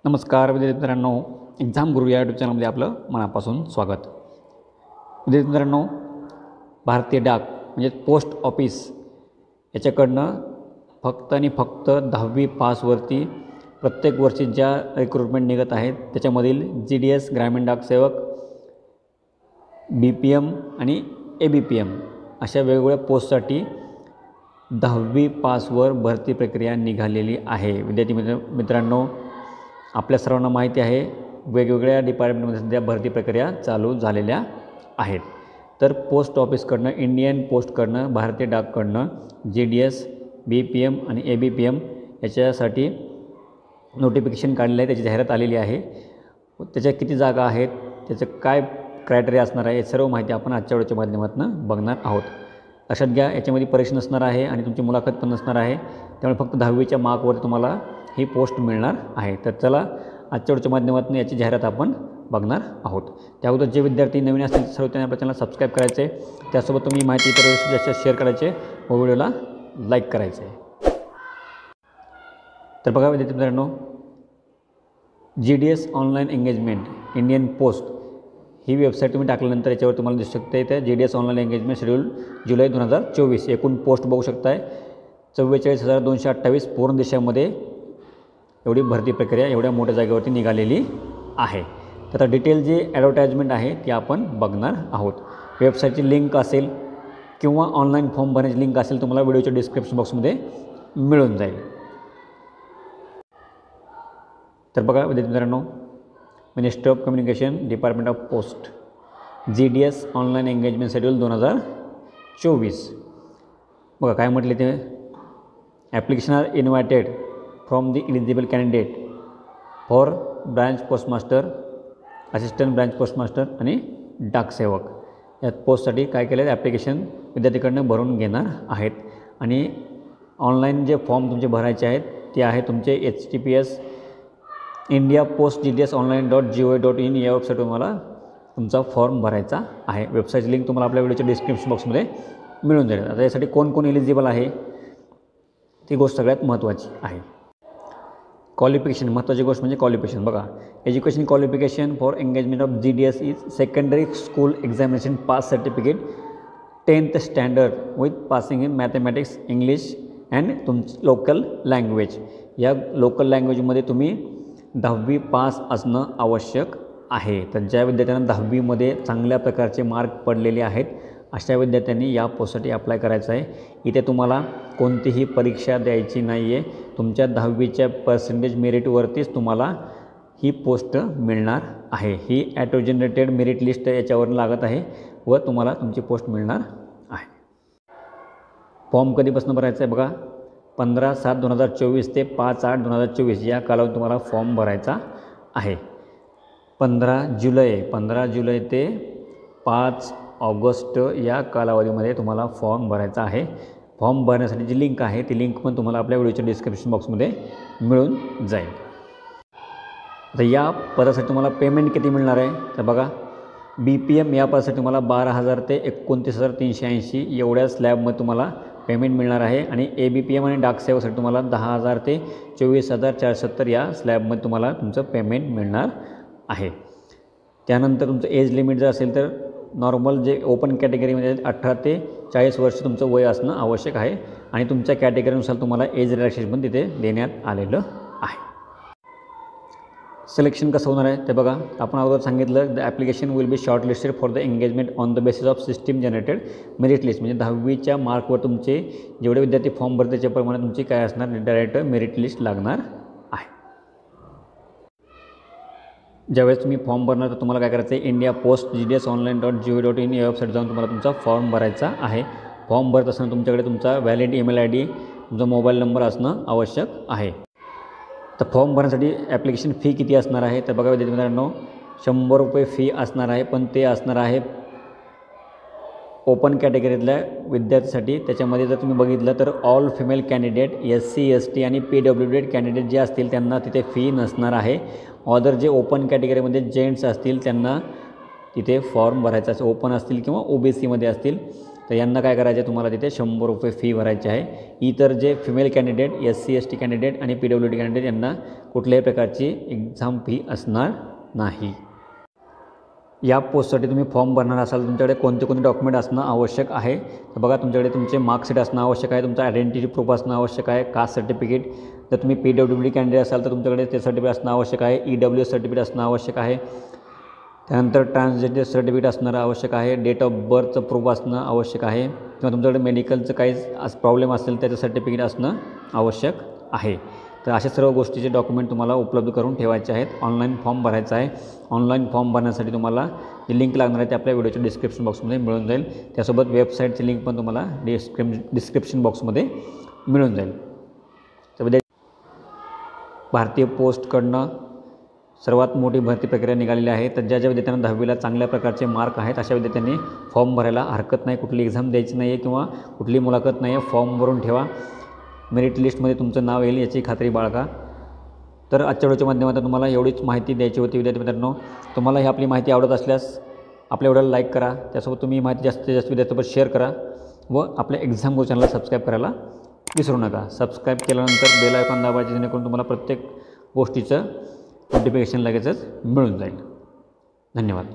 नमस्कार विद्यार्थी मित्रांनो, एक्झाम गुरु या यूट्यूब चॅनलमध्ये आपलं मनापासून स्वागत. विद्यार्थी मित्रांनो, भारतीय डाक म्हणजे पोस्ट ऑफिस याच्याकडनं फक्त आणि फक्त 10वी पासवरती प्रत्येक वर्षी ज्या रिक्रुटमेंट निघत आहेत त्याच्यामधील GDS ग्रामीण डाक सेवक, BPM आणि ABPM अशा वेगवेगळ्या पोस्टसाठी 10वी पासवर भरती प्रक्रिया निघालेली आहे. विद्यार्थी मित्रांनो, आपल्या सर्वांना माहिती आहे वेगवेगळ्या डिपार्टमेंटमध्ये सध्या भरती प्रक्रिया चालू झालेल्या आहेत. तर पोस्ट ऑफिसकडनं, इंडियन पोस्टकडनं, भारतीय डाककडनं GDS, BPM आणि ABPM याच्यासाठी नोटिफिकेशन काढलेलं आहे, त्याची जाहिरात आलेली आहे. त्याच्या किती जागा आहेत, त्याचं काय क्रायटेरिया असणार आहे, हे सर्व माहिती आपण आजच्या व्हिडिओच्या माध्यमातून बघणार आहोत. लक्षात घ्या, याच्यामध्ये परीक्षा नसणार आहे आणि तुमची मुलाखत पण नसणार आहे, त्यामुळे फक्त 10वीच्या मार्कवर तुम्हाला ही पोस्ट मिळणार आहे. तर चला आजच्या व्हिडिओच्या माध्यमातून याची जाहिरात आपण बघणार आहोत. त्या अगोदर जे विद्यार्थी नवीन असतील सर्व त्यांनी आपल्या चॅनल सबस्क्राईब करायचे, त्यासोबत तुम्ही माहिती इतर जास्त शेअर करायचे व व्हिडिओला लाईक करायचे. तर बघा विद्यार्थी मित्रांनो, GDS online engagement Indian post ही वेबसाईट तुम्ही टाकल्यानंतर याच्यावर तुम्हाला दिसू शकते. इथे GDS ऑनलाईन एंगेजमेंट शेड्यूल जुलै 2024 एकूण पोस्ट बघू शकताय. 44,228 पूर्ण देशामध्ये एवढी भरती प्रक्रिया एवढ्या मोठ्या जागेवरती निघालेली आहे. तर आता डिटेल जी ॲडव्हर्टाइजमेंट आहे ती आपण बघणार आहोत. वेबसाईटची लिंक असेल किंवा ऑनलाईन फॉर्म भरण्याची लिंक असेल तुम्हाला व्हिडिओच्या डिस्क्रिप्शन बॉक्समध्ये मिळून जाईल. तर बघा विद्यार्थी मित्रांनो, ministry of communication, department of post, GDS online engagement schedule 2024. बघा काय म्हटले ते, application are invited from the eligible candidate for branch postmaster, assistant branch postmaster आणि डाकसेवक या पोस्टसाठी काय केलं आहे, ॲप्लिकेशन विद्यार्थ्यांकडून भरून घेणार आहेत. आणि ऑनलाईन जे फॉर्म तुमचे भरायचे आहेत ते आहे तुमचे HTTPS India post GDS online.gov.in या वेबसाईटवर तुम्हाला तुमचा फॉर्म भरायचा आहे. वेबसाईटची लिंक तुम्हाला आपल्या व्हिडिओच्या डिस्क्रिप्शन बॉक्समध्ये मिळून जाईल. आता यासाठी कोण कोण एलिजिबल आहे ती गोष्ट सगळ्यात महत्त्वाची आहे. क्वालिफिकेशन, महत्त्वाची गोष्ट म्हणजे क्वालिफिकेशन. बघा, education qualification for engagement of GDS is secondary school examination pass certificate 10th standard with passing in mathematics, English and तुमची लोकल लँग्वेज. या लोकल लँग्वेजमध्ये तुम्ही 10वी पास असणं आवश्यक आहे. तर ज्या विद्यार्थ्यांना 10वीमध्ये चांगल्या प्रकारचे मार्क पडलेले आहेत अशा विद्यार्थ्यांनी या पोस्टसाठी अप्लाय करायचं आहे. इथे तुम्हाला कोणतीही परीक्षा द्यायची नाही आहे. तुमच्या 10वीच्या पर्सेंटेज मेरिटवरतीच तुम्हाला ही पोस्ट मिळणार आहे. ही ॲटो जनरेटेड मेरिट लिस्ट याच्यावर लागत आहे व तुम्हाला तुमची पोस्ट मिळणार आहे. फॉर्म कधीपासून भरायचा आहे बघा, 15/7/2024 ते 5/8/2024 या कालावधीत तुम्हाला फॉर्म भरायचा आहे. 15 जुलै ते 5 ऑगस्ट या कालावधीमध्ये तुम्हाला फॉर्म भरायचा आहे. फॉर्म भरण्यासाठी जी लिंक आहे ती लिंक पण तुम्हाला आपल्या व्हिडिओच्या डिस्क्रिप्शन बॉक्समध्ये मिळून जाईल. तर या पदासाठी तुम्हाला पेमेंट किती मिळणार आहे तर बघा, BPM या पदासाठी तुम्हाला 12,000 ते 29,380 एवढ्या स्लॅबमध्ये तुम्हाला पेमेंट मिळणार आहे. आणि ABPM आणि डाकसेवकसाठी तुम्हाला 10,000 ते 24,470 या स्लॅबमध्ये तुम्हाला तुमचं पेमेंट मिळणार आहे. त्यानंतर तुमचं एज लिमिट जर असेल तर नॉर्मल जे ओपन कॅटेगरीमध्ये 18 ते 40 वर्ष तुमचं वय असणं आवश्यक आहे. आणि तुमच्या कॅटेगरीनुसार तुम्हाला एज रिलॅक्सेशन पण तिथे देण्यात आलेलं आहे. सिलेक्शन कसं होणार आहे ते बघा, आपण अगोदर सांगितलं the application will be short listed for the engagement on the basis of system generated merit list. म्हणजे 10वीच्या मार्कवर तुमचे जेवढे विद्यार्थी फॉर्म भरते त्याच्याप्रमाणे तुमची काय असणार, डायरेक्ट मेरिट लिस्ट लागणार आहे. ज्यावेळेस तुम्ही फॉर्म भरणार तर तुम्हाला काय करायचं आहे, इंडिया पोस्ट GDS online.gov.in या वेबसाईट जाऊन तुम्हाला तुमचा फॉर्म भरायचा आहे. फॉर्म भरत असताना तुमच्याकडे तुमचा व्हॅलिड ईमेल ID, तुमचा मोबाईल नंबर असणं आवश्यक आहे. तर फॉर्म भरण्यासाठी ॲप्लिकेशन फी किती असणार आहे तर बघा विद्यार्थी मित्रांनो, 100 रुपये फी असणार आहे. पण ते असणार आहे ओपन कॅटेगरीतल्या विद्यार्थ्यांसाठी. त्याच्यामध्ये जर तुम्ही बघितलं तर all female candidate, SC ST आणि PWD कॅन्डिडेट जे असतील त्यांना तिथे फी नसणार आहे. ऑदर जे ओपन कॅटेगरीमध्ये जेंट्स असतील त्यांना तिथे फॉर्म भरायचा असेल, ओपन असतील किंवा OBCमध्ये असतील तर यांना काय करायचं आहे, तुम्हाला तिथे 100 रुपये फी भरायची आहे. इतर जे female candidate, SC ST candidate आणि PWD कॅन्डिडेट यांना कुठल्याही प्रकारची एक्झाम फी असणार नाही. या पोस्टसाठी तुम्ही फॉर्म भरणार असाल, तुमच्याकडे कोणते कोणते डॉक्युमेंट असणं आवश्यक आहे. तर बघा, तुमच्याकडे तुमचे मार्कशीट असणं आवश्यक आहे, तुमचा आयडेंटिटी प्रूफ असणं आवश्यक आहे, कास्ट सर्टिफिकेट. जर तुम्ही PWD कॅन्डिडेट असाल तर तुमच्याकडे ते सर्टिफिकेट असणं आवश्यक आहे. EWS सर्टिफिकेट असणं आवश्यक आहे. त्यानंतर ट्रान्सजेंडर सर्टिफिकेट असणं आवश्यक आहे. डेट ऑफ बर्थचं प्रूफ असणं आवश्यक आहे, किंवा तुमच्याकडे मेडिकलचं काही प्रॉब्लेम असेल त्याचं सर्टिफिकेट असणं आवश्यक आहे. तर अशा सर्व गोष्टीचे डॉक्युमेंट तुम्हाला उपलब्ध करून ठेवायचे आहेत. ऑनलाईन फॉर्म भरायचा आहे. ऑनलाईन फॉर्म भरण्यासाठी तुम्हाला जी लिंक लागणार आहे ते आपल्या व्हिडिओच्या डिस्क्रिप्शन बॉक्समध्ये मिळून जाईल. त्यासोबत वेबसाईटची लिंक पण तुम्हाला डिस्क्रिप्शन बॉक्समध्ये मिळून जाईल. तर भारतीय पोस्टकडनं सर्वात मोठी भरती प्रक्रिया निघालेली आहे. तर ज्या विद्यार्थ्यांना 10वीला चांगल्या प्रकारचे मार्क आहेत अशा विद्यार्थ्यांनी फॉर्म भरायला हरकत नाही. कुठली एक्झाम द्यायची नाही आहे किंवा कुठली मुलाखत नाही आहे. फॉर्म भरून ठेवा. मेरिट लिस्टमध्ये तुमचं नाव येईल याची खात्री बाळगा. तर आजच्या व्हिडिओच्या माध्यमातून तुम्हाला एवढीच माहिती द्यायची होती विद्यार्थी मित्रांनो. तुम्हाला ही आपली माहिती आवडत असल्यास आपल्या व्हिडिओला लाईक करा. त्यासोबत तुम्ही माहिती जास्तीत जास्त विद्यार्थ्यांसोबत शेअर करा व आपल्या एक्झाम गो चॅनलला सबस्क्राईब करायला विसरू नका. सबस्क्राईब केल्यानंतर बेल आयकॉन दाबायचे, जेणेकरून तुम्हाला प्रत्येक गोष्टीचं नोटिफिकेशन लगेचच मिळून जाईल. धन्यवाद.